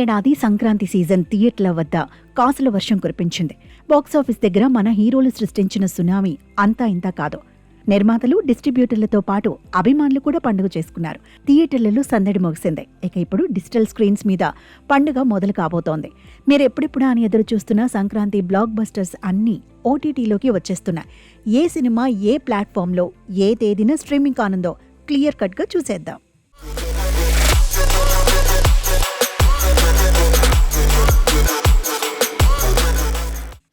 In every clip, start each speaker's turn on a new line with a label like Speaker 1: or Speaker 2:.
Speaker 1: ఏడాది సంక్రాంతి సీజన్ థియేటర్ల వద్ద కాసుల వర్షం కురిపించింది. బాక్సాఫీస్ దగ్గర మన హీరోలు సృష్టించిన సునామీ అంతా ఇంతా కాదు. నిర్మాతలు, డిస్ట్రిబ్యూటర్లతో పాటు అభిమానులు కూడా పండుగ చేసుకున్నారు. థియేటర్లలో సందడి ముగిసింది. ఇక ఇప్పుడు డిజిటల్ స్క్రీన్స్ మీద పండుగ మొదలు కాబోతోంది. మీరు ఎప్పుడెప్పుడా అని ఎదురు చూస్తున్న సంక్రాంతి బ్లాక్ బస్టర్స్ అన్నీ ఓటీటీలోకి వచ్చేస్తున్నాయి. ఏ సినిమా ఏ ప్లాట్ఫామ్లో ఏ తేదీన స్ట్రీమింగ్ కానుందో క్లియర్ కట్గా చూసేద్దాం.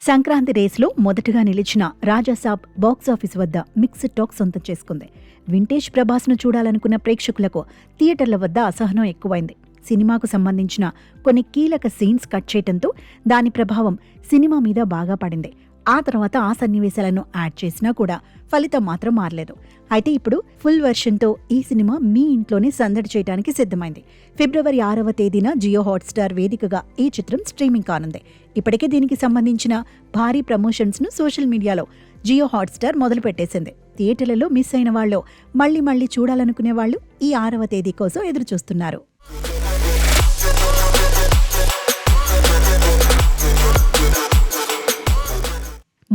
Speaker 1: సంక్రాంతి రేస్లో మొదటగా నిలిచిన రాజాసాబ్ బాక్సాఫీస్ వద్ద మిక్స్డ్ టాక్ సొంతం చేసుకుంది. వింటేజ్ ప్రభాస్ను చూడాలనుకున్న ప్రేక్షకులకు థియేటర్ల వద్ద అసహనం ఎక్కువైంది. సినిమాకు సంబంధించిన కొన్ని కీలక సీన్స్ కట్ చేయడంతో దాని ప్రభావం సినిమా మీద బాగా పడింది. ఆ తర్వాత ఆ సన్నివేశాలను యాడ్ చేసినా కూడా ఫలితం మాత్రం మారలేదు. అయితే ఇప్పుడు ఫుల్ వెర్షన్తో ఈ సినిమా మీ ఇంట్లోనే సందడి చేయడానికి సిద్ధమైంది. ఫిబ్రవరి 6వ తేదీన జియో హాట్స్టార్ వేదికగా ఈ చిత్రం స్ట్రీమింగ్ కానుంది. ఇప్పటికే దీనికి సంబంధించిన భారీ ప్రమోషన్స్ను సోషల్ మీడియాలో జియో హాట్స్టార్ మొదలుపెట్టేసింది. థియేటర్లలో మిస్ అయిన వాళ్ళు మళ్లీ చూడాలనుకునే వాళ్ళు ఈ 6వ తేదీ కోసం ఎదురుచూస్తున్నారు.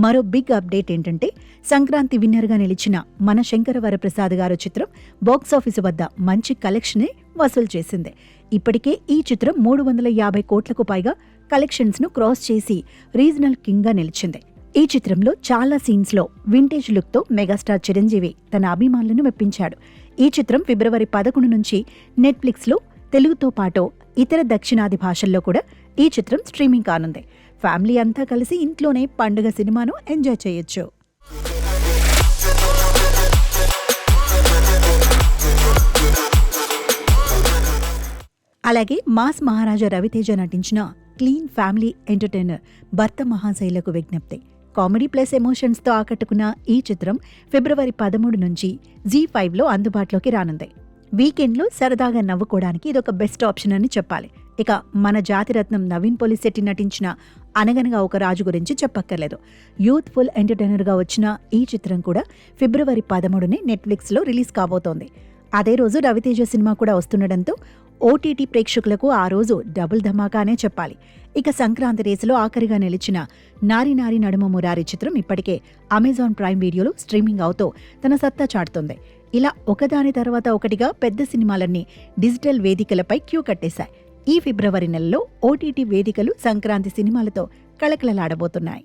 Speaker 1: మరో బిగ్ అప్డేట్ ఏంటంటే, సంక్రాంతి విన్నర్గా నిలిచిన మన శంకర వరప్రసాద్ గారు చిత్రం బాక్సాఫీసు వద్ద మంచి కలెక్షనే వసూలు చేసింది. ఇప్పటికే ఈ చిత్రం 350 కోట్లకు పైగా కలెక్షన్స్ను క్రాస్ చేసి రీజనల్ కింగ్గా నిలిచింది. ఈ చిత్రంలో చాలా సీన్స్లో వింటేజ్ లుక్తో మెగాస్టార్ చిరంజీవి తన అభిమానులను మెప్పించాడు. ఈ చిత్రం ఫిబ్రవరి 11 నుంచి నెట్ఫ్లిక్స్లో తెలుగుతో పాటు ఇతర దక్షిణాది భాషల్లో కూడా ఈ చిత్రం స్ట్రీమింగ్ కానుంది. ఫ్యామిలీ అంతా కలిసి ఇంట్లోనే పండుగ సినిమాను ఎంజాయ్ చేయొచ్చు. అలాగే మాస్ మహారాజా రవితేజ నటించిన క్లీన్ ఫ్యామిలీ ఎంటర్టైనర్ భర్త మహాశైలకు విజ్ఞప్తి. కామెడీ ప్లస్ ఎమోషన్స్తో ఆకట్టుకున్న ఈ చిత్రం ఫిబ్రవరి 13 నుంచి Zee5లో అందుబాటులోకి రానుంది. వీకెండ్లో సరదాగా నవ్వుకోవడానికి ఇదొక బెస్ట్ ఆప్షన్ అని చెప్పాలి. ఇక మన జాతిరత్నం నవీన్ పోలిశెట్టి నటించిన అనగనగా ఒక రాజు గురించి చెప్పక్కర్లేదు. యూత్ఫుల్ ఎంటర్టైనర్గా వచ్చిన ఈ చిత్రం కూడా ఫిబ్రవరి 13నే నెట్ఫ్లిక్స్లో రిలీజ్ కాబోతోంది. అదే రోజు రవితేజ సినిమా కూడా వస్తుండటంతో ఓటీటీ ప్రేక్షకులకు ఆ రోజు డబుల్ ధమాకానే చెప్పాలి. ఇక సంక్రాంతి రేసులో ఆఖరిగా నిలిచిన నారి నారి నడుమ మురారి చిత్రం ఇప్పటికే అమెజాన్ ప్రైమ్ వీడియోలో స్ట్రీమింగ్ అవుతూ తన సత్తా చాటుతోంది. ఇలా ఒకదాని తర్వాత ఒకటిగా పెద్ద సినిమాలన్నీ డిజిటల్ వేదికలపై క్యూ కట్టేశాయి. ఈ ఫిబ్రవరి నెలలో ఓటీటీ వేదికలు సంక్రాంతి సినిమాలతో కళకళలాడబోతున్నాయి.